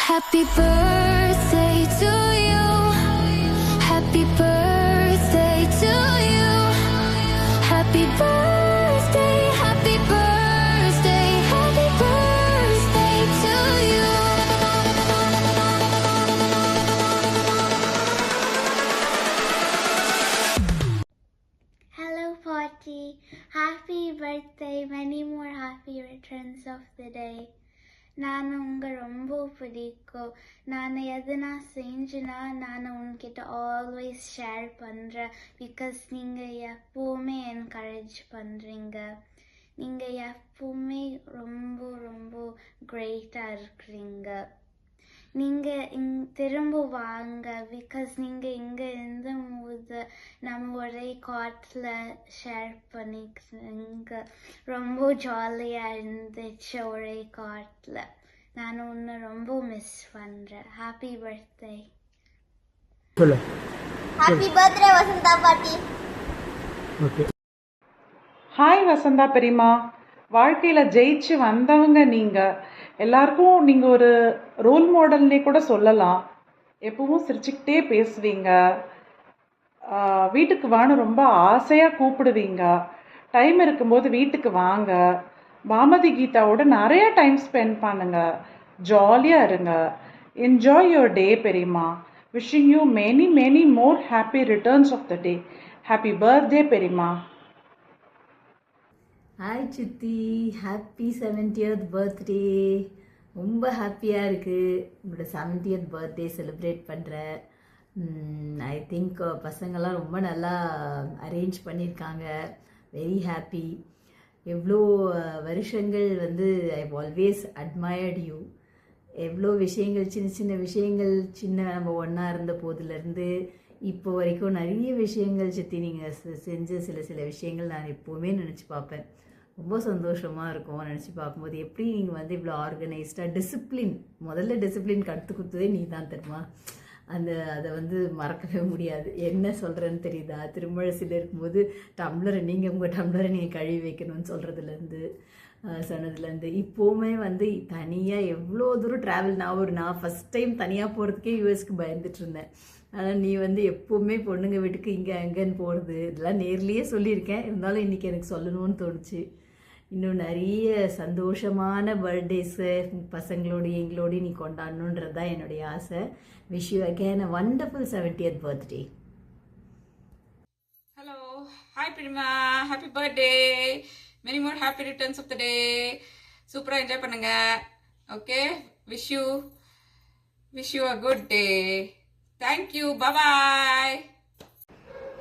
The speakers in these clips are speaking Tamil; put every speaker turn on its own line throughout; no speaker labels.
Happy birthday to you. Happy birthday to you. Happy birthday, happy birthday, happy birthday to you.
Hello Potty, happy birthday, many more happy returns of the day. நான் உங்க ரொம்ப பிடிக்கும். நான் எதுனா செஞ்சுனா நான் உன்கிட்ட ஆல்வேஸ் ஷேர் பண்ணுறேன். பிகாஸ் நீங்கள் எப்போவுமே என்கரேஜ் பண்ணுறீங்க. நீங்கள் எப்போவுமே ரொம்ப ரொம்ப கிரேட்டாக இருக்கிறீங்க. நீங்கள் திரும்ப வாங்க. பிகாஸ் நீங்கள் இங்கே இருந்தபோது நம்ம ஒரே காட்டில் ஷேர் பண்ணிக்கிறீங்க. ரொம்ப ஜாலியாக இருந்துச்சு ஒரே காட்டில். நான் உன்னை ரொம்ப மிஸ் பண்ணுறேன். Happy birthday.
Happy birthday Vasantha பாட்டி.
ஓகே. ஹாய் வசந்தா பெரியம்மா. வாழ்க்கையில் ஜெயிச்சு வந்தவங்க நீங்கள். எல்லாருக்கும் நீங்கள் ஒரு ரோல் மாடல்னே கூட சொல்லலாம். எப்பவும் சிரிச்சுக்கிட்டே பேசுவீங்க. வீட்டுக்கு வான்னு ரொம்ப ஆசையாக கூப்பிடுவீங்க. டைம் இருக்கும்போது வீட்டுக்கு வாங்க. பாமதி கீதாவோட நிறைய டைம் ஸ்பெண்ட் பண்ணுங்க. ஜாலியாக இருங்க. என்ஜாய் யுவர் டே பெரியம்மா. Wishing you many many more happy returns of the day. Happy birthday பெரியம்மா.
ஹாய் சித்தி, ஹாப்பி 70th பர்த்டே. ரொம்ப ஹாப்பியாக இருக்குது உங்களோட 70th பர்த்டே செலிப்ரேட் பண்ணுறேன். ஐ திங்க் பசங்கள்லாம் ரொம்ப நல்லா அரேஞ்ச் பண்ணியிருக்காங்க. Very happy. எவ்வளோ வருஷங்கள் வந்து ஐ ஆல்வேஸ் அட்மயர்ட் யூ. எவ்வளோ விஷயங்கள், சின்ன சின்ன விஷயங்கள், நம்ம ஒன்றா இருந்த போதுலேருந்து இப்போ வரைக்கும் நிறைய விஷயங்கள் சித்தி நீங்கள் செஞ்ச சில விஷயங்கள் நான் எப்போவுமே நினச்சி பார்ப்பேன். ரொம்ப சந்தோஷமாக இருக்கும் நினச்சி பார்க்கும்போது. எப்படி நீங்கள் வந்து இவ்வளோ ஆர்கனைஸ்டாக முதல்ல டிசிப்ளின் கற்றுக் கொடுத்ததே நீ தான் தெரியுமா. அதை வந்து மறக்கவே முடியாது. என்ன சொல்கிறேன்னு தெரியுதா? திருமழசில் இருக்கும்போது நீங்கள் உங்கள் டம்ளரை நீங்கள் கழுவி வைக்கணும்னு சொல்கிறதுலேருந்து சொன்னதுலேருந்து இப்போவுமே வந்து தனியாக எவ்வளோ தூரம் ட்ராவல். நான் ஃபஸ்ட் டைம் தனியாக போகிறதுக்கே யூஎஸ்க்கு பயந்துட்டு இருந்தேன். ஆனால் நீ வந்து எப்போவுமே பொண்ணுங்க வீட்டுக்கு இங்கே அங்கேன்னு போகிறது இதெல்லாம் நேர்லேயே சொல்லியிருக்கேன். இருந்தாலும் இன்றைக்கி எனக்கு சொல்லணும்னு தோணுச்சு. இன்னும் நிறைய சந்தோஷமான பர்த்டேஸு பசங்களோடையும் எங்களோடையும் நீ கொண்டாடணுன்றது தான் என்னுடைய ஆசை. Wish you again a wonderful 70th birthday.
Hello, hi Prima, happy birthday. Many more happy returns of the day. சூப்பராக என்ஜாய் பண்ணுங்க. Okay, wish you a good day. Thank you, bye.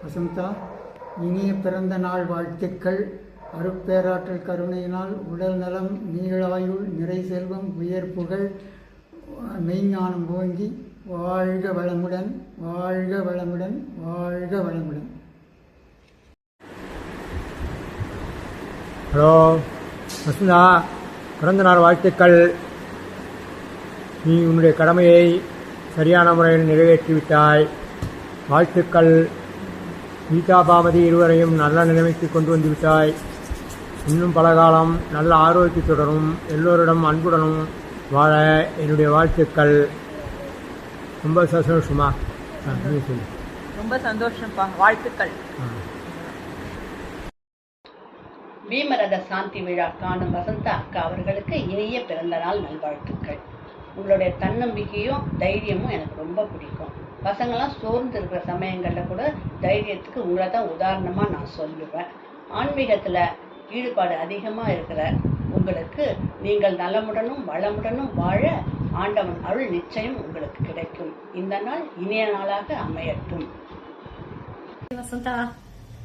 Vasantha, இனிய பிறந்த நாள் வாழ்த்துக்கள். அருட்பேராற்றல் கருணையினால் உடல் நலம், நீளாயுள், நிறை செல்வம், உயர் புகழ், மெய்ஞானம் ஓங்கி வாழ்க வளமுடன், வாழ்க வளமுடன், வாழ்க வளமுடன்.
ஹலோ வசந்தா, பிறந்த நாள் வாழ்த்துக்கள். நீ உன்னுடைய கடமையை சரியான முறையில் நிறைவேற்றிவிட்டாய். வாழ்த்துக்கள். கீதா பாமதி இருவரையும் நல்ல நிலைமைக்கு கொண்டு வந்து விட்டாய். இன்னும் பல காலம் நல்ல ஆரோக்கியத்துடனும் எல்லோரிடம் அன்புடனும் வாழ என்னுடைய வாழ்த்துக்கள். ரொம்ப சந்தோஷமா? சொல்லு.
ரொம்ப சந்தோஷம்ப்பா, வாழ்த்துக்கள்.
பீமரத சாந்தி விழா காணும் வசந்தா அக்கா அவர்களுக்கு இனிய பிறந்த நாள் நல்வாழ்த்துக்கள். உங்களுடைய தன்னம்பிக்கையும் தைரியமும் எனக்கு ரொம்ப பிடிக்கும். பசங்களாம் சோர்ந்து இருக்கிற சமயங்களில் கூட தைரியத்துக்கு உங்களை தான் உதாரணமாக நான் சொல்லுவேன். ஆன்மீகத்தில் ஈடுபாடு அதிகமாக இருக்கிற உங்களுக்கு நீங்கள் நலமுடனும் வளமுடனும் வாழ ஆண்டவன் அருள் நிச்சயம் உங்களுக்கு கிடைக்கும். இந்த நாள் இனிய நாளாக அமையட்டும்.
வசந்தா,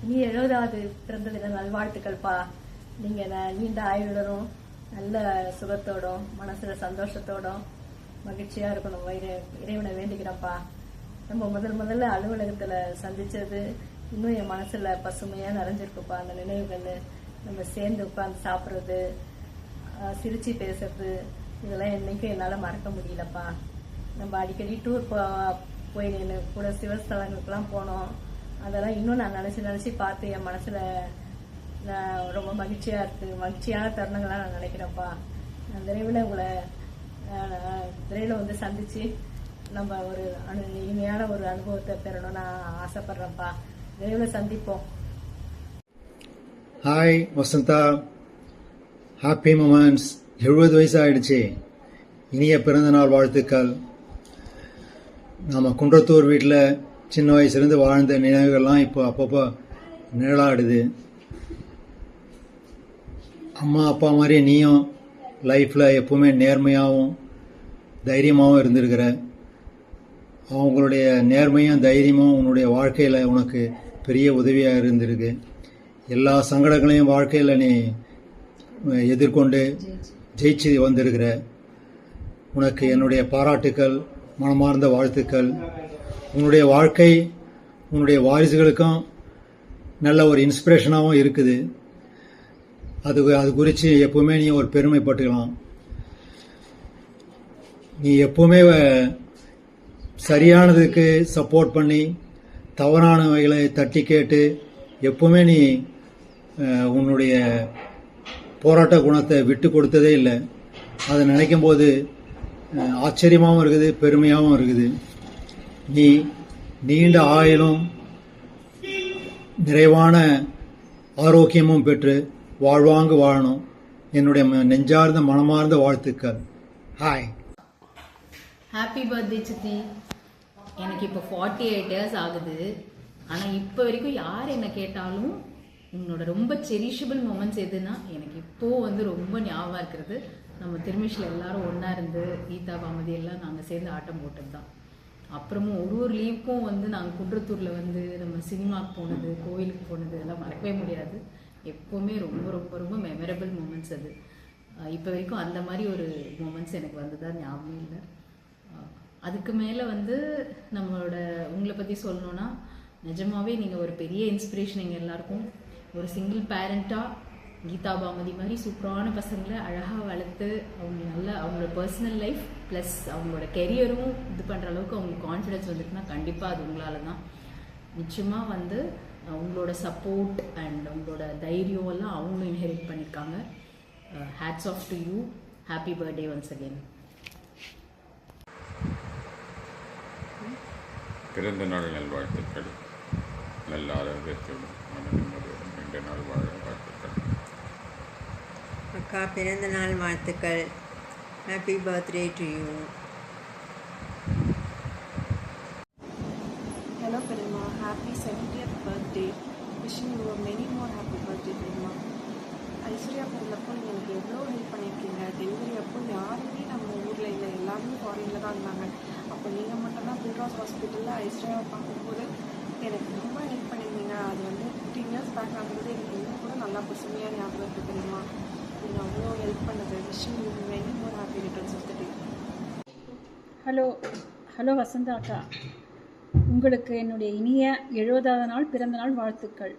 நீ 70வது பிறந்த தின நல்வாழ்த்துக்கள்ப்பா. நீங்கள் நீண்ட ஆயுளுடனும் நல்ல சுகத்தோடும் மனசுல சந்தோஷத்தோடும் மகிழ்ச்சியாக இருக்கணும். இறைவனை வேண்டிக்கிறப்பா. நம்ம முதல்ல அலுவலகத்தில் சந்திச்சது இன்னும் என் மனசுல பசுமையாக நிறைஞ்சிருக்குப்பா. அந்த நினைவுகள், நம்ம சேர்ந்து உட்காந்து சாப்பிட்றது, சிரிச்சு பேசுறது, இதெல்லாம் என்னைக்கும் என்னால் மறக்க முடியலப்பா. நம்ம அடிக்கடி டூர் போய் கூட சிவஸ்தலங்களுக்கெல்லாம் போனோம். அதெல்லாம் இன்னும் நான் நினச்சி பார்த்து என் மனசில் ரொம்ப மகிழ்ச்சியாக இருக்குது. மகிழ்ச்சியான தருணங்களாக நான் நினைக்கிறேன்ப்பா. அந்த விரைவில் உங்களை விரைவில் வந்து சந்திச்சு நம்ம ஒரு இனிமையான ஒரு அனுபவத்தை பெறணும்னு நான் ஆசைப்படுறேன்ப்பா. விரைவில் சந்திப்போம்.
Hi Vasantha, happy moments. 70 வயசு ஆயிடுச்சு. இனிய பிறந்தநாள் வாழ்த்துக்கள். நம்ம குன்றத்தூர் வீட்டில் சின்ன வயசுலேருந்து வாழ்ந்த நினைவுகள்லாம் இப்போ அப்பப்போ நிழலாடுது. அம்மா அப்பா மாதிரி நீயும் லைஃப்பில் எப்பவுமே நேர்மையாகவும் தைரியமாகவும் இருந்திருக்கிற. அவங்களுடைய நேர்மையும் தைரியமும் உன்னுடைய வாழ்க்கையில் உனக்கு பெரிய உதவியாக இருந்திருக்கு. எல்லா சங்கடங்களையும் வாழ்க்கையில் நீ எதிர்கொண்டு ஜெயிச்சு வந்திருக்கிற. உனக்கு என்னுடைய பாராட்டுக்கள், மனமார்ந்த வாழ்த்துக்கள். உன்னுடைய வாழ்க்கை உன்னுடைய வாரிசுகளுக்கும் நல்ல ஒரு இன்ஸ்பிரேஷனாகவும் இருக்குது. அது குறித்து எப்பவுமே நீ ஒரு பெருமைப்பட்டுக்கலாம். நீ எப்பவுமே சரியானதுக்கு சப்போர்ட் பண்ணி தவறானவைகளை தட்டி கேட்டு எப்பவுமே நீ உன்னுடைய போராட்ட குணத்தை விட்டு கொடுத்ததே இல்லை. அதை நினைக்கும் போது ஆச்சரியமாகவும் இருக்குது, பெருமையாகவும் இருக்குது. நீ நீண்ட ஆயுளும் நிறைவான ஆரோக்கியமும் பெற்று வாழ்வாங்கு வாழணும். என்னுடைய நெஞ்சார்ந்த மனமார்ந்த வாழ்த்துக்கள். ஹாய்.
ஹாப்பி பர்த்டே சித்தி. எனக்கு இப்போ 48 இயர்ஸ் ஆகுது. ஆனால் இப்போ வரைக்கும் யார் என்ன கேட்டாலும் உன்னோட ரொம்ப செரிஷபிள் மூமெண்ட்ஸ் எதுன்னா எனக்கு இப்போது வந்து ரொம்ப ஞாபகம் இருக்கிறது நம்ம திருமிஷில் எல்லாரும் ஒன்றா இருந்து கீதா பாமதி எல்லாம் நாங்கள் சேர்ந்து ஆட்டம் போட்டது தான். அப்புறமும் ஒரு லீவுக்கும் வந்து நாங்கள் குன்றத்தூரில் வந்து நம்ம சினிமாவுக்கு போனது, கோவிலுக்கு போனது எல்லாம் மறக்கவே முடியாது. எப்போவுமே ரொம்ப ரொம்ப ரொம்ப மெமரபிள் மூமெண்ட்ஸ் அது. இப்போ வரைக்கும் அந்த மாதிரி ஒரு மூமெண்ட்ஸ் எனக்கு வந்ததா ஞாபகம் இல்லை. அதுக்கு மேலே வந்து நம்மளோட உங்களை பற்றி சொல்லணுன்னா நிஜமாவே நீங்கள் ஒரு பெரிய இன்ஸ்பிரேஷன் எங்கள் எல்லாருக்கும். ஒரு சிங்கிள் பேரண்ட்டாக கீதா பாமதி மாதிரி சூப்பரான பசங்களை அழகாக வளர்த்து அவங்க நல்ல அவங்களோட பர்சனல் லைஃப் ப்ளஸ் அவங்களோட கெரியரும் இது பண்ணுற அளவுக்கு அவங்களுக்கு கான்ஃபிடென்ஸ் வந்துட்டுனா கண்டிப்பாக அது உங்களால் தான். நிச்சயமாக வந்து உங்களோட சப்போர்ட் அண்ட் உங்களோட தைரியம் எல்லாம் அவங்களும் இன்ஹெரிட் பண்ணியிருக்காங்க. Hats off to you. Happy birthday once again.
பிறந்த நாள் நல்வாழ்த்துக்கள். நல்ல ஆரோக்கியத்தோடும் மனநிம்மதியோடும் நீண்ட நாள் வாழ வாழ்த்துக்கள்.
அக்கா பிறந்த நாள் வாழ்த்துக்கள். Happy birthday to you.
Hello பெரியம்மா, happy 70th birthday. Wishing you many more happy birthday பெரியம்மா. ஐஸ்வர்யா பிறந்தப்போ நீங்கள் எனக்கு எவ்வளோ ஹெல்ப் பண்ணியிருக்கீங்க. டெலிவரி அப்போ யாருமே நம்ம ஊரில் இல்லை, எல்லாருமே ஃபாரினில் தான் இருந்தாங்க. அப்போ நீங்கள் மட்டும்தான் பில்ராஸ் ஹாஸ்பிட்டலில் ஐஸ்வர்யாவை பார்க்கும்போது எனக்கு ரொம்ப ஹெல்ப் பண்ணியிருந்தீங்க. அது வந்து 15 இயர்ஸ் பேக் ஆகுறது எனக்கு இன்னும் கூட நல்லா பசுமையாக ஞாபகம் இருக்குது தெரியுமா. நீங்கள் அவ்வளோ ஹெல்ப் பண்ணது. Wishing you many more happy returns of the day.
Hello Vasantha அக்கா, உங்களுக்கு என்னுடைய இனிய 70வது நாள் பிறந்த நாள் வாழ்த்துக்கள்.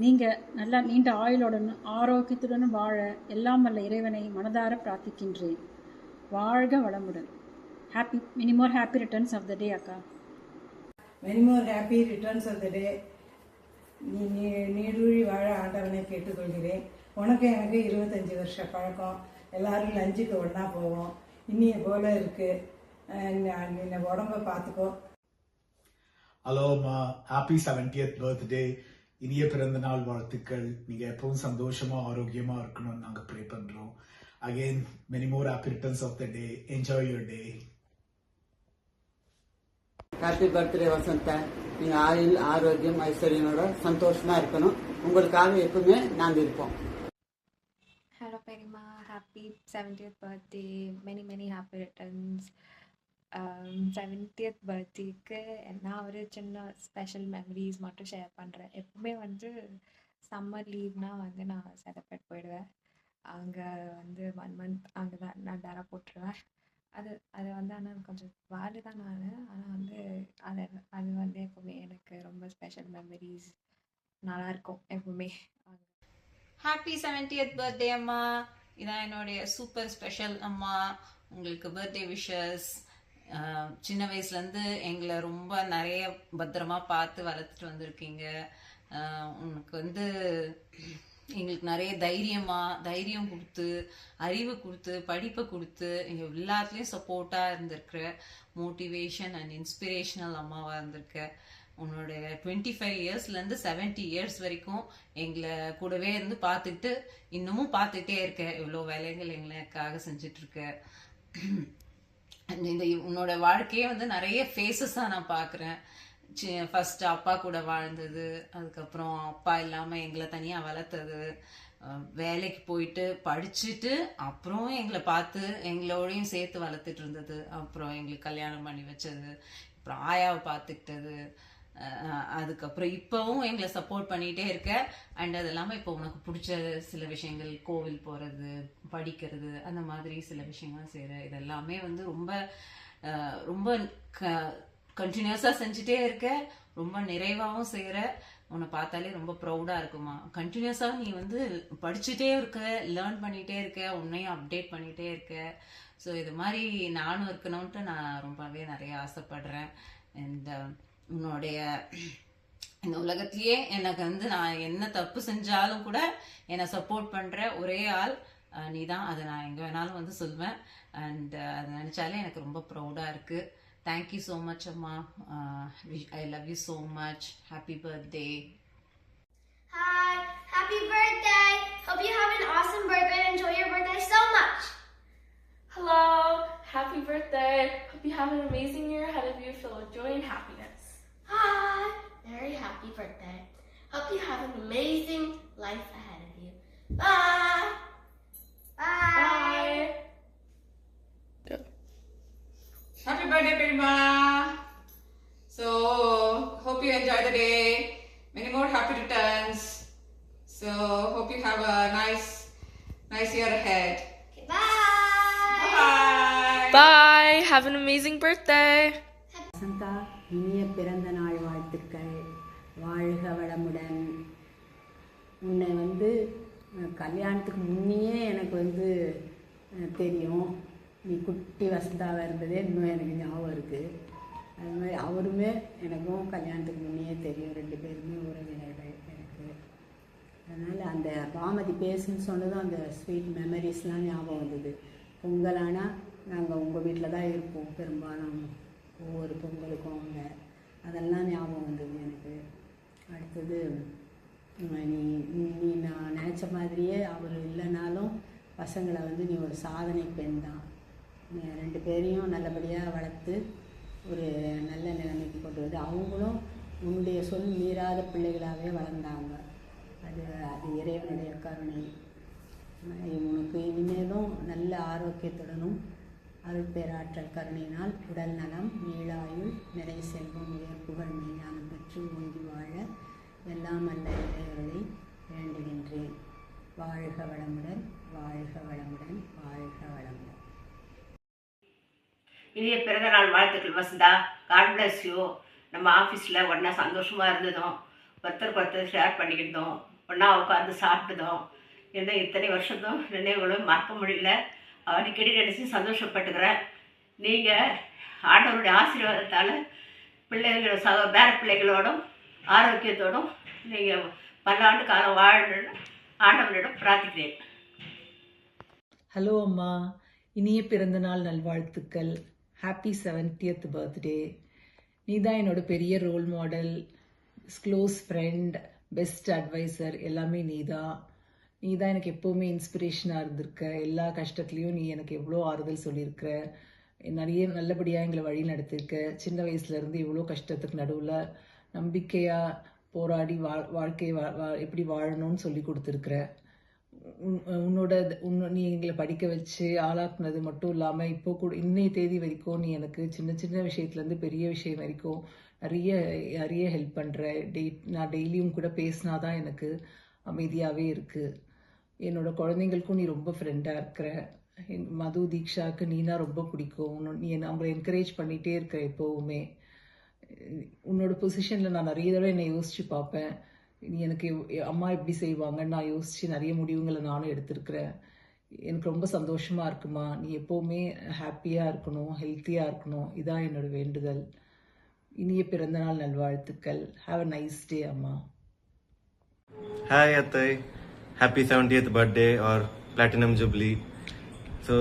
நீங்கள் நல்லா நீண்ட ஆயுளுடனும் ஆரோக்கியத்துடனும் வாழ எல்லாம் வல்ல இறைவனை மனதார பிரார்த்திக்கின்றேன். வாழ்க வளமுடன். Many more happy returns of the day அக்கா.
Many more happy returns of the day. நீ நீடூழி வாழ ஆண்டவனை கேட்டுக்கொள்கிறேன். உனக்கு எனக்கு 25 வருஷ பழக்கம். எல்லாரும் லஞ்சுக்கு ஒன்றா போவோம். இன்னிய போல இருக்கு. நீ உடம்ப பார்த்துக்கோ.
ஹலோ அம்மா, ஹாப்பி 70th பர்த்டே. இனிய பிறந்த நாள் வாழ்த்துக்கள். நீங்க எப்பவும் சந்தோஷமா ஆரோக்கியமா இருக்கணும்னு நாங்க ப்ரே பண்றோம். Again many more happy returns of the day. Enjoy your day.
Happy birthday Vasantha. நீங்க ஆயுள் ஆரோக்கியம் ஐஸ்வர்யனோட சந்தோஷமா இருக்கணும். உங்களுக்காக எப்பவுமே நாங்க இருப்போம்.
ஹலோ பெரியம்மா, happy 70th birthday. Many happy returns. 70th பர்த்டேக்கு நான் ஒரு சின்ன ஸ்பெஷல் மெமரிஸ் மட்டும் ஷேர் பண்ணுறேன். எப்பவுமே வந்து சம்மர் லீவ்னால் வந்து நான் செலிப்ரேட் போயிடுவேன். அங்கே வந்து 1 month அங்கே தான் நான் டேரா போட்டுருவேன். அது வந்து ஆனால் கொஞ்சம் வாலு தான் நான். ஆனால் வந்து அது வந்து எப்பவுமே எனக்கு ரொம்ப ஸ்பெஷல் மெமரிஸ் நல்லாயிருக்கும் எப்பவுமே.
ஹாப்பி 70th பர்த்டே அம்மா. இதான் என்னுடைய சூப்பர் ஸ்பெஷல் அம்மா. உங்களுக்கு பர்த்டே விஷஸ். சின்ன வயசுலேருந்து எங்களை ரொம்ப நிறைய பத்திரமா பார்த்து வளர்த்துட்டு வந்திருக்கீங்க. உனக்கு வந்து எங்களுக்கு நிறைய தைரியம் கொடுத்து, அறிவு கொடுத்து, படிப்பை கொடுத்து, எங்கள் எல்லாத்துலேயும் சப்போர்ட்டாக இருந்திருக்கிற மோட்டிவேஷன் அண்ட் இன்ஸ்பிரேஷனல் அம்மாவாக இருந்திருக்க. உன்னோட 25 இயர்ஸ்லேருந்து 70 இயர்ஸ் வரைக்கும் எங்களை கூடவே இருந்து பார்த்துக்கிட்டு இன்னமும் பார்த்துக்கிட்டே இருக்க. எவ்வளோ வேலைகள் எங்களுக்காக செஞ்சிட்ருக்க. இந்த உன்னோட வாழ்க்கையே வந்து நிறைய ஃபேஸஸாக நான் பார்க்குறேன். ஃபர்ஸ்ட் அப்பா கூட வாழ்ந்தது, அதுக்கப்புறம் அப்பா இல்லாமல் எங்களை தனியாக வளர்த்தது, வேலைக்கு போயிட்டு படிச்சுட்டு அப்புறம் எங்களை பார்த்து எங்களோடையும் சேர்த்து வளர்த்துட்டு இருந்தது, அப்புறம் எங்களுக்கு கல்யாணம் பண்ணி வச்சது, அப்புறம் ஆயாவை பார்த்துக்கிட்டது, அதுக்கப்புறம் இப்போவும் எங்களை சப்போர்ட் பண்ணிகிட்டே இருக்க. அண்ட் அது இல்லாமல் இப்போ உனக்கு பிடிச்ச சில விஷயங்கள், கோவில் போகிறது, படிக்கிறது, அந்த மாதிரி சில விஷயங்கள் செய்கிற. இதெல்லாமே வந்து ரொம்ப ரொம்ப கண்டினியூஸாக செஞ்சுட்டே இருக்க. ரொம்ப நிறைவாகவும் செய்கிற. உன்னை பார்த்தாலே ரொம்ப ப்ரௌடாக இருக்குமா. கண்டினியூஸாக நீ வந்து படிச்சுட்டே இருக்க, லேர்ன் பண்ணிகிட்டே இருக்க, உன்னையும் அப்டேட் பண்ணிகிட்டே இருக்க. ஸோ இது மாதிரி நானும் இருக்கணும்ன்ட்டு நான் ரொம்பவே நிறைய ஆசைப்படுறேன். அண்ட் உன்னுடைய இந்த உலகத்திலேயே எனக்கு வந்து நான் என்ன தப்பு செஞ்சாலும் கூட என்னை சப்போர்ட் பண்ணுற ஒரே ஆள் நீ தான். அதை நான் எங்கே வேணாலும் வந்து சொல்வேன். அண்ட் அதை நினச்சாலே எனக்கு ரொம்ப ப்ரௌடாக இருக்குது. Thank you so much, Amma. I love you so much. Happy birthday.
Hi, happy birthday. Hope you have an awesome birthday and enjoy your birthday so much.
Hello, happy birthday. Hope you have an amazing year ahead of you filled with joy and happiness.
Hi, very happy birthday. Hope you have an amazing life ahead of you. Bye. Bye.
Happy birthday, Pirima. So, hope you enjoy the day. Many more happy returns. So, hope you have a nice year ahead.
Okay, bye.
Bye.
Bye. Have an amazing birthday.
Vasantha, இனிய பிறந்த நாள் வாழ்த்துக்கள். வாழ்க வளமுடன். உன்னை வந்து கல்யாணத்துக்கு முன்னையே எனக்கு வந்து தெரியும். நீ குட்டி வசந்தாவாக இருந்ததே இன்னும் எனக்கு ஞாபகம் இருக்குது. அது மாதிரி அவருமே எனக்கும் கல்யாணத்துக்கு முன்னையே தெரியும். 2 பேருமே உறவினர்கள் எனக்கு. அதனால் அந்த பாமதி பேசுன்னு சொன்னதும் அந்த ஸ்வீட் மெமரிஸ்லாம் ஞாபகம் வந்தது. பொங்கல் ஆனால் நாங்கள் உங்கள் வீட்டில் தான் இருப்போம் பெரும்பாலும், ஒவ்வொரு பொங்கலுக்கும் அவங்க. அதெல்லாம் ஞாபகம் வந்தது எனக்கு. அடுத்தது நீ நான் நினச்ச மாதிரியே அவர் இல்லைனாலும் பசங்களை வந்து நீ ஒரு சாதனை பெண் தான். 2 பேரையும் நல்லபடியாக வளர்த்து ஒரு நல்ல நிலைமைக்கு கொண்டு வந்து அவங்களும் உன்னுடைய சொல் மீறாத பிள்ளைகளாகவே வளர்ந்தாங்க. அது இறைவனுடைய கருணை. உனக்கு இனிமேலும் நல்ல ஆரோக்கியத்துடனும் அருட்பேராற்றல் கருணையினால் உடல் நலம், நீளாயுள், நிறை செல்வம், உயர் புகழ், மெய்ஞானம் பெற்று ஓங்கி வாழ எல்லாம் அல்ல இறைவனை வேண்டுகின்றேன். வாழ்க வளமுடன், வாழ்க வளமுடன், வாழ்க வளமுடன்.
இனிய பிறந்தநாள் வாழ்த்துக்கள் வசந்தா. God bless you. நம்ம ஆஃபீஸில் ஒன்றா சந்தோஷமாக இருந்ததும், ஒருத்தர் ஷேர் பண்ணிக்கிட்டோம், ஒன்றா உட்காந்து சாப்பிட்டதும், இந்த இத்தனை வருஷத்தும் நினைவுகளும் மறக்க முடியல. அடிக்கடி நினச்சி சந்தோஷப்பட்டுக்கிறேன். நீங்கள் ஆண்டவருடைய ஆசீர்வாதத்தால் பிள்ளைகளோட பேர பிள்ளைகளோடும் ஆரோக்கியத்தோடும் நீங்கள் பல்லாண்டு காலம் வாழணும்னு ஆண்டவரிடம் பிரார்த்திக்கிறேன்.
ஹலோ அம்மா, இனிய பிறந்தநாள் நல்வாழ்த்துக்கள். Happy 70th birthday. நீ தான் என்னோட பெரிய role model, close friend, best advisor, எல்லாமே நீ தான். நீ தான் எனக்கு எப்போவுமே இன்ஸ்பிரேஷனாக இருந்திருக்க. எல்லா கஷ்டத்துலேயும் நீ எனக்கு எவ்வளோ ஆறுதல் சொல்லியிருக்கிற. நிறைய நல்லபடியாக எங்களை வழி நடத்திருக்க. சின்ன வயசுலேருந்து இவ்வளோ கஷ்டத்துக்கு நடுவில் நம்பிக்கையாக போராடி வாழ்க்கையை எப்படி வாழணும்னு சொல்லி கொடுத்துருக்குற. நீ எங்களை படிக்க வச்சு ஆளாக்குனது மட்டும் இல்லாமல் இப்போ கூட இன்னைய தேதி வரைக்கும் நீ எனக்கு சின்ன சின்ன விஷயத்துலேருந்து பெரிய விஷயம் வரைக்கும் நிறைய ஹெல்ப் பண்ணுற. நான் டெய்லியும் கூட பேசினா தான் எனக்கு அமைதியாகவே இருக்குது. என்னோட குழந்தைங்களுக்கும் நீ ரொம்ப ஃப்ரெண்டாக இருக்கிற. மது, தீக்ஷாவுக்கு நீனா ரொம்ப பிடிக்கும். நீ அவங்களை என்கரேஜ் பண்ணிகிட்டே இருக்கிற எப்போவுமே. உன்னோட பொசிஷனில் நான் நிறைய தடவை என்னை யோசித்து பார்ப்பேன். நீ எனக்கு அம்மா எப்படி செய்வாங்கன்னு நான் யோசித்து நிறைய முடிவுங்களை நானும் எடுத்திருக்கிறேன். எனக்கு ரொம்ப சந்தோஷமாக இருக்குமா. நீ எப்போவுமே ஹாப்பியாக இருக்கணும், ஹெல்த்தியாக இருக்கணும். இதான் என்னோட வேண்டுதல். இனிய பிறந்தநாள் நல்வாழ்த்துக்கள். ஹாவ் அ நைஸ் டே அம்மா.
ஹாய் அத்தை,
happy 70th birthday R platinum jubilee. So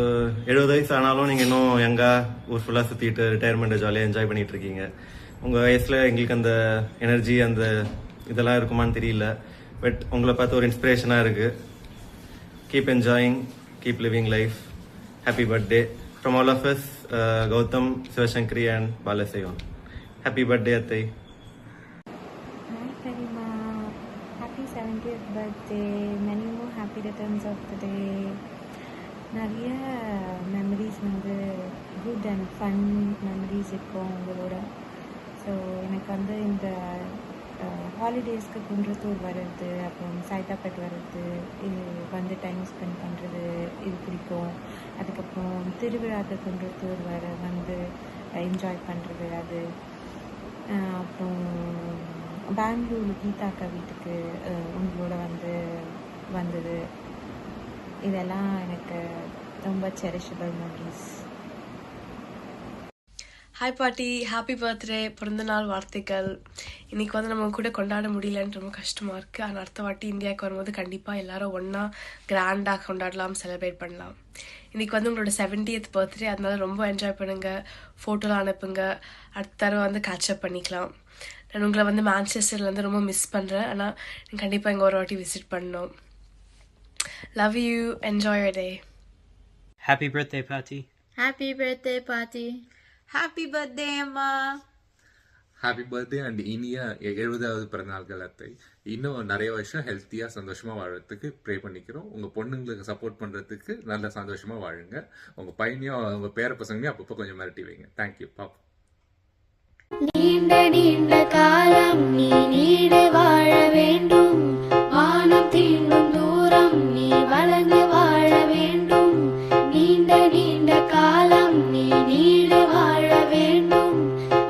70 வயசு ஆனாலும் நீங்கள் இன்னும் யங்காக ஊர் ஃபுல்லாக சுற்றிட்டு ரிட்டையர்மெண்ட்டை ஜாலியாக என்ஜாய் பண்ணிட்டு இருக்கீங்க. உங்கள் வயசில் எங்களுக்கு அந்த எனர்ஜி அந்த இதெல்லாம் இருக்குமான்னு தெரியல. பட் உங்களை பார்த்து ஒரு இன்ஸ்பிரேஷனாக இருக்குது. Keep enjoying, keep living life. Happy birthday from all of us, Gautam, Sivasankari and Balasevan. Happy birthday அத்தை.
Hi Karima, happy 70th birthday, many more happy returns of the day. நிறைய மெமரிஸ் வந்து குட் அண்ட் ஃபன் மெமரிஸ் இருக்கும் உங்களோட. ஸோ எனக்கு வந்து இந்த ஹாலிடேஸ்க்கு குன்றத்தூர் வர்றது, அப்புறம் சைதாப்பேட் வர்றது, இது வந்து டைம் ஸ்பெண்ட் பண்ணுறது இது பிடிக்கும். அதுக்கப்புறம் திருவிழாக்கு குன்றத்தூர் வந்து என்ஜாய் பண்ணுறது அது. அப்புறம் பெங்களூர் கீதாக்கா வீட்டுக்கு உங்களோட வந்தது, இதெல்லாம் எனக்கு ரொம்ப செரிஷபிள் மெமரிஸ்.
ஹாய் பாட்டி, ஹாப்பி பர்த்டே, பிறந்த நாள் வாழ்த்துக்கள். இன்னைக்கு வந்து நம்ம கூட கொண்டாட முடியலன்னு ரொம்ப கஷ்டமாக இருக்குது. ஆனால் அடுத்த வாட்டி இந்தியாவுக்கு வரும்போது கண்டிப்பாக எல்லாரும் ஒன்றா கிராண்டாக கொண்டாடலாம், செலிப்ரேட் பண்ணலாம். இன்றைக்கி வந்து உங்களோட 70th பர்த்டே, அதனால ரொம்ப என்ஜாய் பண்ணுங்கள், ஃபோட்டோலாம் அனுப்புங்க, அடுத்த தடவை வந்து கேட்சப் பண்ணிக்கலாம். நான் உங்களை வந்து மான்செஸ்டர்லேருந்து ரொம்ப மிஸ் பண்ணுறேன். ஆனால் நீங்கள் கண்டிப்பாக இங்கே ஒரு வாட்டி விசிட் பண்ணணும். Love you, enjoy your day.
Happy birthday, Patty.
Happy birthday, Patty.
Happy birthday, அம்மா.
ஹாப்பி பர்த்டே அண்ட் இனிய 70வது பிறந்தநாள்கள் அத்தை. இன்னும் நிறைய வருஷம் ஹெல்த்தியாக சந்தோஷமாக வாழறதுக்கு ப்ரே பண்ணிக்கிறோம். உங்கள் பொண்ணுங்களுக்கு சப்போர்ட் பண்ணுறதுக்கு நல்ல சந்தோஷமாக வாழுங்க. உங்கள் பையனையும் உங்கள் பேர பசங்களையும் அப்பப்போ கொஞ்சம் மிரட்டி வைங்க. தேங்க்யூ பாப்பா.
நீண்ட நீண்ட காலம் நீ நீடு வாழ வேண்டும், வானம் தீண்டும் தூரம் நீ வளர்ந்து வாழ வேண்டும். நீண்ட நீண்ட காலம் நீ நீடு வாழ வேண்டும்,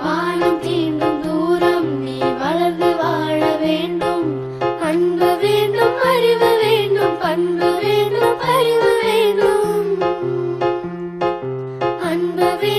வானம் தீண்டும் தூரம் நீ வளர்ந்து வாழ வேண்டும். அன்பு வேண்டும், அறிவு வேண்டும், பண்பு வேண்டும், அறிவு வேண்டும், அன்பு வேண்டும்.